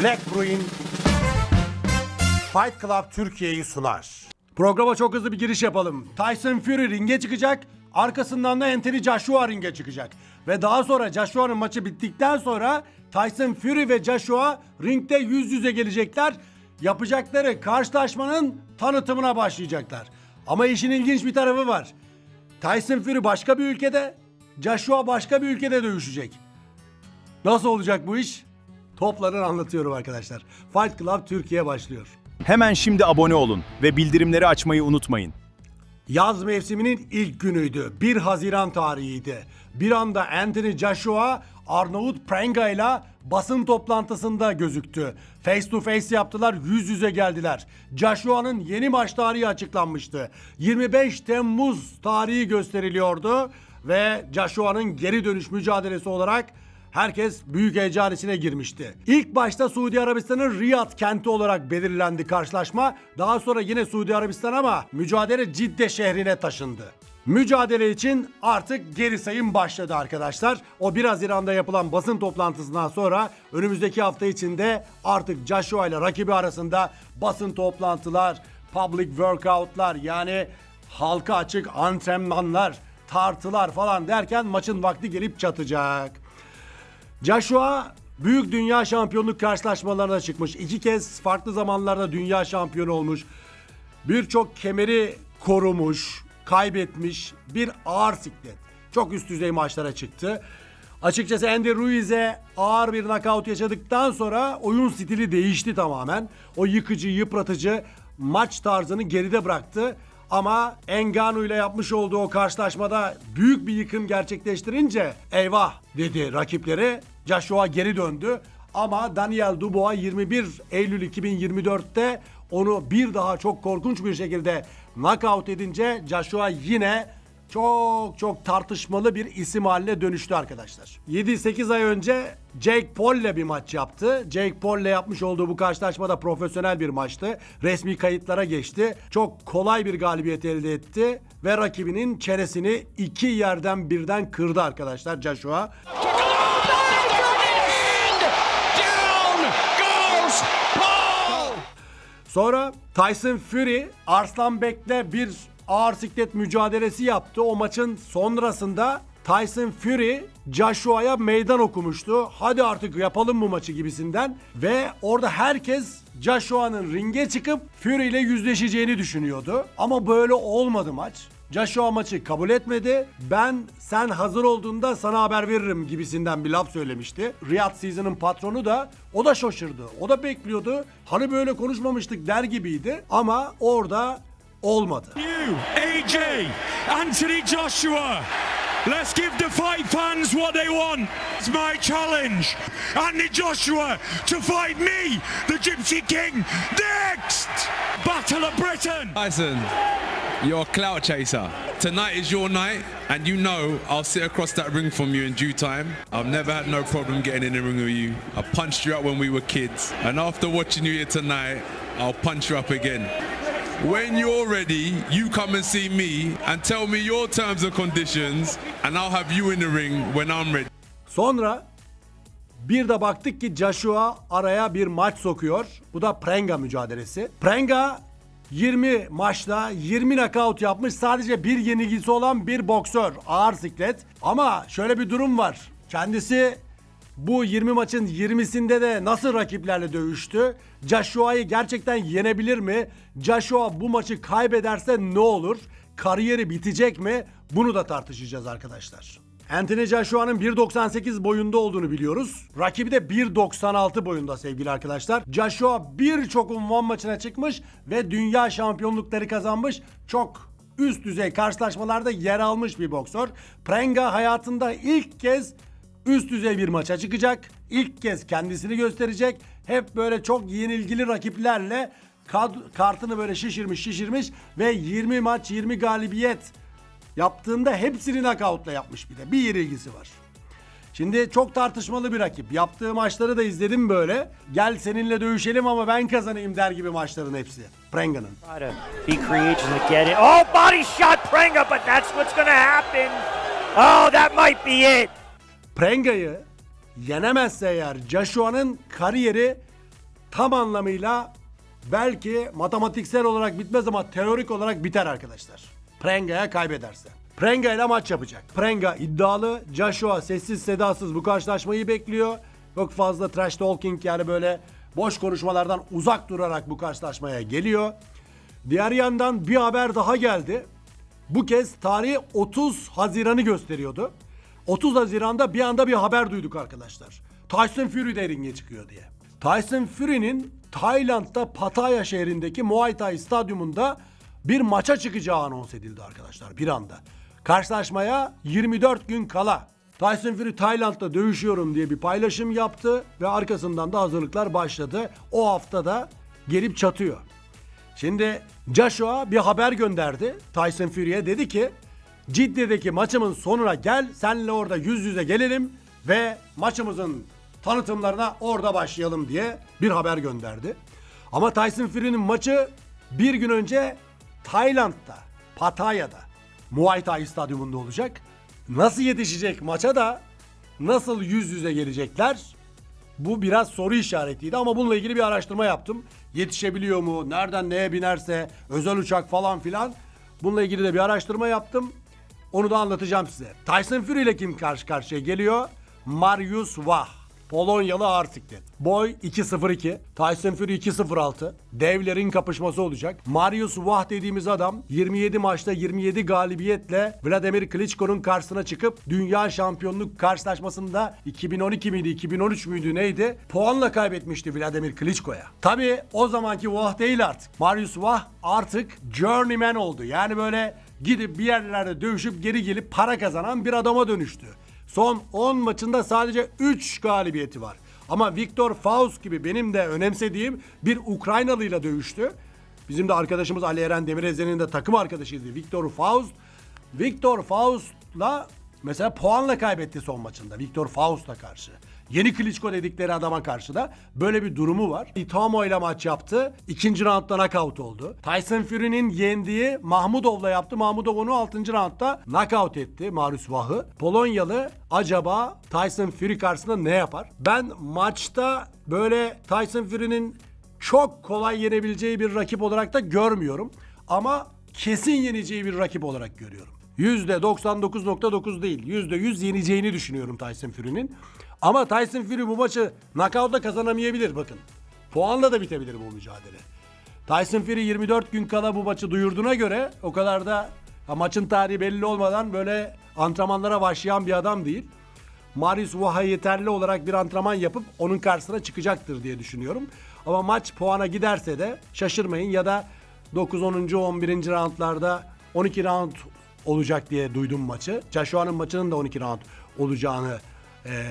Black Bruin Fight Club Türkiye'yi sunar. Programa çok hızlı bir giriş yapalım. Tyson Fury ringe çıkacak. Arkasından da Anthony Joshua ringe çıkacak. Ve daha sonra Joshua'nın maçı bittikten sonra Tyson Fury ve Joshua ringde yüz yüze gelecekler. Yapacakları karşılaşmanın tanıtımına başlayacaklar. Ama işin ilginç bir tarafı var. Tyson Fury başka bir ülkede, Joshua başka bir ülkede dövüşecek. Nasıl olacak bu iş? Toplanın anlatıyorum arkadaşlar. Fight Club Türkiye başlıyor. Hemen şimdi abone olun ve bildirimleri açmayı unutmayın. Yaz mevsiminin ilk günüydü. 1 Haziran tarihiydi. Bir anda Anthony Joshua Arnold Prenga ile basın toplantısında gözüktü. Face to face yaptılar, yüz yüze geldiler. Joshua'nın yeni maç tarihi açıklanmıştı. 25 Temmuz tarihi gösteriliyordu ve Joshua'nın geri dönüş mücadelesi olarak herkes büyük heyecan içine girmişti. İlk başta Suudi Arabistan'ın Riyad kenti olarak belirlendi karşılaşma. Daha sonra yine Suudi Arabistan ama mücadele Cidde şehrine taşındı. Mücadele için artık geri sayım başladı arkadaşlar. O 1 Haziran'da yapılan basın toplantısından sonra önümüzdeki hafta içinde artık Joshua ile rakibi arasında basın toplantılar, public workoutlar yani halka açık antrenmanlar, tartılar falan derken maçın vakti gelip çatacak. Joshua büyük dünya şampiyonluk karşılaşmalarına çıkmış. 2 kez farklı zamanlarda dünya şampiyonu olmuş. Birçok kemeri korumuş, kaybetmiş bir ağır siklet. Çok üst düzey maçlara çıktı. Açıkçası Andy Ruiz'e ağır bir knockout yaşadıktan sonra oyun stili değişti tamamen. O yıkıcı, yıpratıcı maç tarzını geride bıraktı. Ama Ngannou ile yapmış olduğu o karşılaşmada büyük bir yıkım gerçekleştirince eyvah dedi rakipleri. Joshua geri döndü. Ama Daniel Dubois 21 Eylül 2024'te onu bir daha çok korkunç bir şekilde knockout edince Joshua yine çok tartışmalı bir isim haline dönüştü arkadaşlar. 7-8 ay önce Jake Paul ile bir maç yaptı. Jake Paul ile yapmış olduğu bu karşılaşmada profesyonel bir maçtı. Resmi kayıtlara geçti. Çok kolay bir galibiyet elde etti ve rakibinin çenesini 2 yerden birden kırdı arkadaşlar Joshua. Sonra Tyson Fury Arslanbek'le bir ağır siklet mücadelesi yaptı. O maçın sonrasında Tyson Fury Joshua'ya meydan okumuştu. Hadi artık yapalım bu maçı gibisinden. Ve orada herkes Joshua'nın ringe çıkıp Fury ile yüzleşeceğini düşünüyordu. Ama böyle olmadı maç. Joshua maçı kabul etmedi. Sen hazır olduğunda sana haber veririm gibisinden bir laf söylemişti. Riyad Season'ın patronu da o da şaşırdı. O da bekliyordu. Hani böyle konuşmamıştık der gibiydi. Ama orada olmadı. AJ, Anthony Joshua. Let's give the fight fans what they want. It's my challenge. Anthony Joshua to fight me, the Gypsy King, next! Battle of Britain. Tyson, you're a clout chaser. Tonight is your night, and you know I'll sit across that ring from you in due time. I've never had no problem getting in the ring with you. I punched you up when we were kids, and after watching you here tonight, I'll punch you up again. When you're ready, you come and see me and tell me your terms and conditions, and I'll have you in the ring when I'm ready. Sonra bir de baktık ki Joshua araya bir maç sokuyor. Bu da Prenga mücadelesi. Prenga 20 maçta 20 knockout yapmış. Sadece bir yenilgisi olan bir boksör. Ağır siklet. Ama şöyle bir durum var. Kendisi bu 20 maçın 20'sinde de nasıl rakiplerle dövüştü? Joshua'yı gerçekten yenebilir mi? Joshua bu maçı kaybederse ne olur? Kariyeri bitecek mi? Bunu da tartışacağız arkadaşlar. Anthony Joshua'nın 1.98 boyunda olduğunu biliyoruz. Rakibi de 1.96 boyunda sevgili arkadaşlar. Joshua birçok unvan maçına çıkmış ve dünya şampiyonlukları kazanmış. Çok üst düzey karşılaşmalarda yer almış bir boksör. Prenga hayatında ilk kez üst düzey bir maça çıkacak. İlk kez kendisini gösterecek. Hep böyle çok yenilgili rakiplerle kartını böyle şişirmiş ve 20 maç 20 galibiyet yaptığında hepsini knockout'la yapmış bir de. Bir yenilgisi var. Şimdi çok tartışmalı bir rakip. Yaptığı maçları da izledim böyle. Gel seninle dövüşelim ama ben kazanayım der gibi maçların hepsi. Prenga'nın. Be creative and get it. Oh, body shot Prenga, but that's what's gonna happen. Oh, that might be it. Prenga'yı yenemezse eğer Joshua'nın kariyeri tam anlamıyla belki matematiksel olarak bitmez ama teorik olarak biter arkadaşlar. Prenga'ya kaybederse. Prenga ile maç yapacak. Prenga iddialı. Joshua sessiz sedasız bu karşılaşmayı bekliyor. Çok fazla trash talking, yani böyle boş konuşmalardan uzak durarak bu karşılaşmaya geliyor. Diğer yandan bir haber daha geldi. Bu kez tarihi 30 Haziran'ı gösteriyordu. 30 Haziran'da bir anda bir haber duyduk arkadaşlar. Tyson Fury de ringe çıkıyor diye. Tyson Fury'nin Tayland'da Pattaya şehrindeki Muay Thai stadyumunda bir maça çıkacağı anons edildi arkadaşlar bir anda. Karşılaşmaya 24 gün kala Tyson Fury Tayland'da dövüşüyorum diye bir paylaşım yaptı ve arkasından da hazırlıklar başladı. O hafta da gelip çatıyor. Şimdi Joshua bir haber gönderdi Tyson Fury'ye, dedi ki Cidde'deki maçımın sonuna gel, senle orada yüz yüze gelelim ve maçımızın tanıtımlarına orada başlayalım diye bir haber gönderdi. Ama Tyson Fury'nin maçı bir gün önce Tayland'da, Pattaya'da, Muay Thai stadyumunda olacak. Nasıl yetişecek maça da nasıl yüz yüze gelecekler? Bu biraz soru işaretiydi ama bununla ilgili bir araştırma yaptım. Yetişebiliyor mu? Nereden neye binerse, özel uçak falan filan. Bununla ilgili de bir araştırma yaptım. Onu da anlatacağım size. Tyson Fury ile kim karşı karşıya geliyor? Mariusz Wach. Polonyalı ağır siklet. Boy 2.02. Tyson Fury 2.06. Devlerin kapışması olacak. Mariusz Wach dediğimiz adam 27 maçta 27 galibiyetle Vladimir Klitschko'nun karşısına çıkıp dünya şampiyonluk karşılaşmasında 2012 miydi 2013 müydü neydi? Puanla kaybetmişti Vladimir Klitschko'ya. Tabii o zamanki Wach değil artık. Mariusz Wach artık journeyman oldu. Yani böyle gidip bir yerlerde dövüşüp geri gelip para kazanan bir adama dönüştü. Son 10 maçında sadece 3 galibiyeti var. Ama Viktor Faust gibi benim de önemsediğim bir Ukraynalıyla dövüştü. Bizim de arkadaşımız Ali Eren Demirezen'in de takım arkadaşıydı Viktor Faust. Viktor Faust'la mesela puanla kaybetti son maçında Viktor Faust'a karşı. Yeni Klitschko dedikleri adama karşı da böyle bir durumu var. Itamo ile maç yaptı. İkinci roundda knockout oldu. Tyson Fury'nin yendiği Mahmudov'la yaptı. Mahmudov onu 6. roundda knockout etti Mariusz Wach'ı. Polonyalı acaba Tyson Fury karşısında ne yapar? Ben maçta böyle Tyson Fury'nin çok kolay yenebileceği bir rakip olarak da görmüyorum. Ama kesin yeneceği bir rakip olarak görüyorum. %99.9 değil, %100 yeneceğini düşünüyorum Tyson Fury'nin. Ama Tyson Fury bu maçı knockout'la kazanamayabilir bakın. Puanla da bitebilir bu mücadele. Tyson Fury 24 gün kala bu maçı duyurduğuna göre o kadar da maçın tarihi belli olmadan böyle antrenmanlara başlayan bir adam değil. Mariusz Wach'a yeterli olarak bir antrenman yapıp onun karşısına çıkacaktır diye düşünüyorum. Ama maç puana giderse de şaşırmayın, ya da 9, 10. 11. roundlarda 12 round olacak diye duydum maçı. Joshua'nın maçının da 12 round olacağını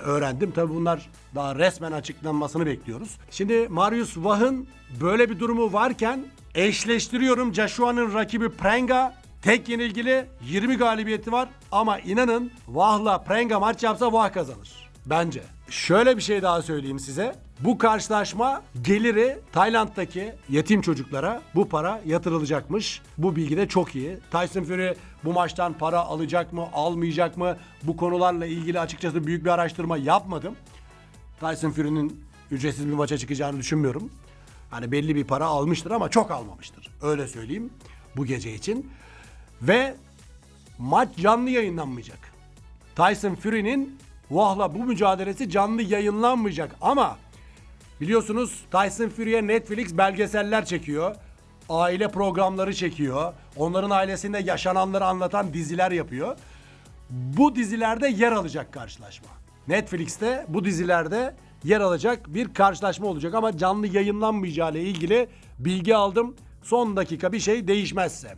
öğrendim. Tabii bunlar daha resmen açıklanmasını bekliyoruz. Şimdi Mariusz Wach'ın böyle bir durumu varken eşleştiriyorum. Joshua'nın rakibi Prenga. Tek yenilgili, 20 galibiyeti var. Ama inanın Wach'la Prenga maç yapsa Wach kazanır. Bence. Şöyle bir şey daha söyleyeyim size. Bu karşılaşma geliri Tayland'daki yetim çocuklara bu para yatırılacakmış. Bu bilgi de çok iyi. Tyson Fury bu maçtan para alacak mı, almayacak mı? Bu konularla ilgili açıkçası büyük bir araştırma yapmadım. Tyson Fury'nin ücretsiz bir maça çıkacağını düşünmüyorum. Hani belli bir para almıştır ama çok almamıştır. Öyle söyleyeyim bu gece için. Ve maç canlı yayınlanmayacak. Tyson Fury'nin Wach'la bu mücadelesi canlı yayınlanmayacak ama biliyorsunuz Tyson Fury'ye Netflix belgeseller çekiyor. Aile programları çekiyor. Onların ailesinde yaşananları anlatan diziler yapıyor. Bu dizilerde yer alacak karşılaşma. Netflix'te bu dizilerde yer alacak bir karşılaşma olacak ama canlı yayınlanmayacağı ile ilgili bilgi aldım. Son dakika bir şey değişmezse.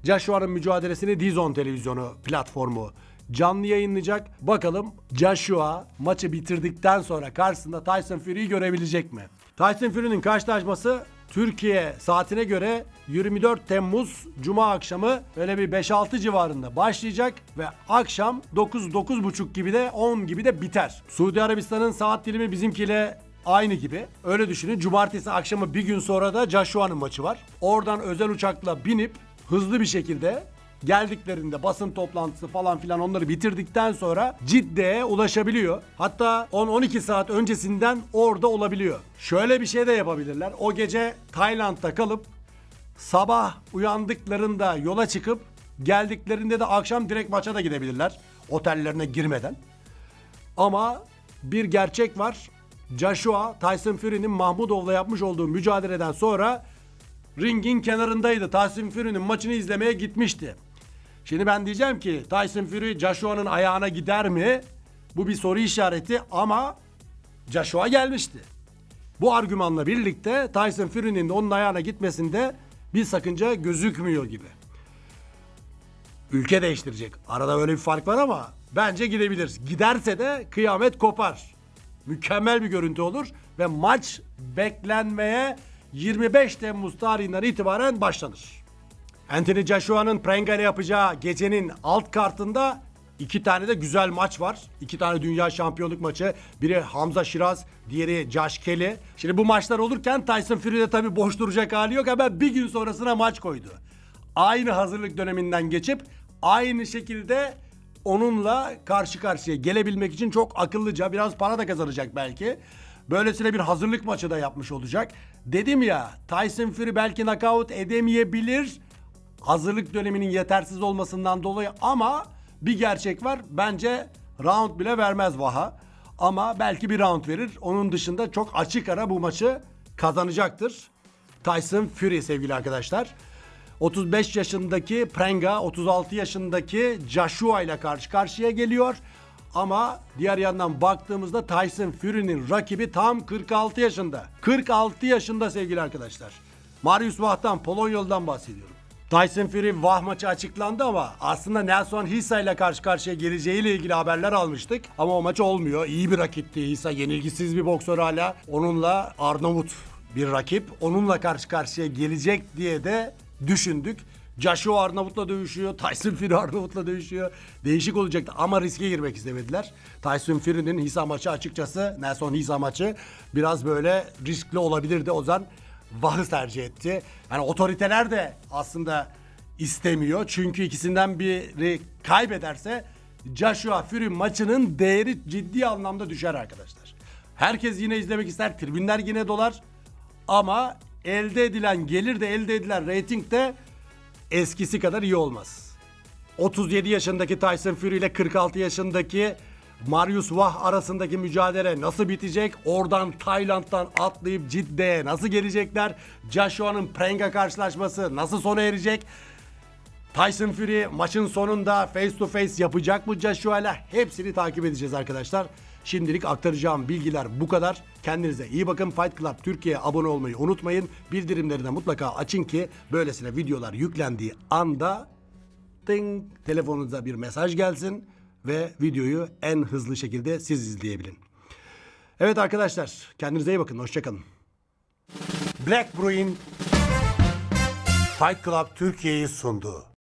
Joshua'nın mücadelesini DAZN televizyonu platformu canlı yayınlayacak. Bakalım Joshua maçı bitirdikten sonra karşısında Tyson Fury'yi görebilecek mi? Tyson Fury'nin karşılaşması Türkiye saatine göre 24 Temmuz Cuma akşamı öyle bir 5-6 civarında başlayacak ve akşam 9-9.30 gibi de 10 gibi de biter. Suudi Arabistan'ın saat dilimi bizimkiyle aynı gibi. Öyle düşünün. Cumartesi akşamı bir gün sonra da Joshua'nın maçı var. Oradan özel uçakla binip hızlı bir şekilde geldiklerinde basın toplantısı falan filan onları bitirdikten sonra Cidde'ye ulaşabiliyor. Hatta 10-12 saat öncesinden orada olabiliyor. Şöyle bir şey de yapabilirler. O gece Tayland'da kalıp sabah uyandıklarında yola çıkıp geldiklerinde de akşam direkt maça da gidebilirler. Otellerine girmeden. Ama bir gerçek var. Joshua, Tyson Fury'nin Mahmudov'la yapmış olduğu mücadeleden sonra ringin kenarındaydı. Tyson Fury'nin maçını izlemeye gitmişti. Şimdi ben diyeceğim ki Tyson Fury Joshua'nın ayağına gider mi? Bu bir soru işareti ama Joshua gelmişti. Bu argümanla birlikte Tyson Fury'nin de onun ayağına gitmesinde bir sakınca gözükmüyor gibi. Ülke değiştirecek. Arada öyle bir fark var ama bence gidebilir. Giderse de kıyamet kopar. Mükemmel bir görüntü olur ve maç beklenmeye 25 Temmuz tarihinden itibaren başlanır. Anthony Joshua'nın Pranga ile yapacağı gecenin alt kartında 2 tane de güzel maç var. 2 tane dünya şampiyonluk maçı. Biri Hamza Shiraz, diğeri Josh Kelly. Şimdi bu maçlar olurken Tyson Fury de tabii boş duracak hali yok. Hemen bir gün sonrasına maç koydu. Aynı hazırlık döneminden geçip aynı şekilde onunla karşı karşıya gelebilmek için çok akıllıca, biraz para da kazanacak belki. Böylesine bir hazırlık maçı da yapmış olacak. Dedim ya, Tyson Fury belki knockout edemeyebilir. Hazırlık döneminin yetersiz olmasından dolayı ama bir gerçek var. Bence round bile vermez Vaha. Ama belki bir round verir. Onun dışında çok açık ara bu maçı kazanacaktır. Tyson Fury sevgili arkadaşlar. 35 yaşındaki Pranga, 36 yaşındaki Joshua ile karşı karşıya geliyor. Ama diğer yandan baktığımızda Tyson Fury'nin rakibi tam 46 yaşında. 46 yaşında sevgili arkadaşlar. Mariusz Wach'tan, Polonyalı'dan bahsediyorum. Tyson Fury Wach maçı açıklandı ama aslında Nelson Hisa ile karşı karşıya geleceğiyle ilgili haberler almıştık. Ama o maç olmuyor. İyi bir rakipti Hisa. Yenilgisiz bir boksör hala. Onunla Arnavut bir rakip. Onunla karşı karşıya gelecek diye de düşündük. Joshua Arnavut'la dövüşüyor. Tyson Fury Arnavut'la dövüşüyor. Değişik olacaktı ama riske girmek istemediler. Tyson Fury'nin Hisa maçı açıkçası, Nelson Hisa maçı biraz böyle riskli olabilirdi. O yüzden Wach'ı tercih etti. Yani otoriteler de aslında istemiyor. Çünkü ikisinden biri kaybederse Joshua Fury maçının değeri ciddi anlamda düşer arkadaşlar. Herkes yine izlemek ister. Tribünler yine dolar. Ama elde edilen gelir de elde edilen reyting de eskisi kadar iyi olmaz. 37 yaşındaki Tyson Fury ile 46 yaşındaki Mariusz Wach arasındaki mücadele nasıl bitecek? Oradan Tayland'dan atlayıp Cidde'ye nasıl gelecekler? Joshua'nın Pranga karşılaşması nasıl sona erecek? Tyson Fury maçın sonunda face to face yapacak mı Joshua ile? Hepsini takip edeceğiz arkadaşlar. Şimdilik aktaracağım bilgiler bu kadar. Kendinize iyi bakın. Fight Club Türkiye'ye abone olmayı unutmayın. Bildirimleri de mutlaka açın ki böylesine videolar yüklendiği anda ding, telefonunuza bir mesaj gelsin ve videoyu en hızlı şekilde siz izleyebilin. Evet arkadaşlar, kendinize iyi bakın. Hoşçakalın. Black Bruin Fight Club Türkiye'yi sundu.